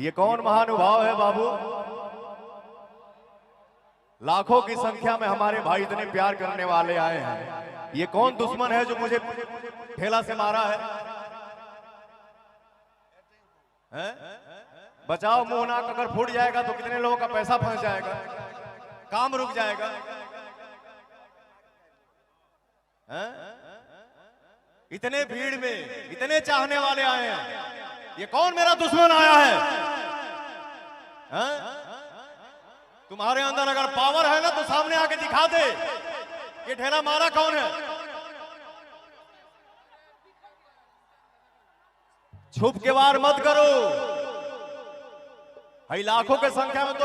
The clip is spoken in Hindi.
ये कौन महानुभाव है बाबू? लाखों की संख्या में हमारे भाई इतने प्यार करने वाले आए हैं। ये कौन दुश्मन है जो मुझे ठेला से मारा है? बचाओ मुंह नाक अगर फूट जाएगा तो कितने लोगों का पैसा फंस जाएगा, काम रुक जाएगा। इतने भीड़ में इतने चाहने वाले आए हैं, ये कौन मेरा दुश्मन आया है? तुम्हारे अंदर अगर पावर है ना तो सामने आके दिखा दे, ये ठेला मारा कौन है? छुप के वार मत करो, भाई लाखों के संख्या में तो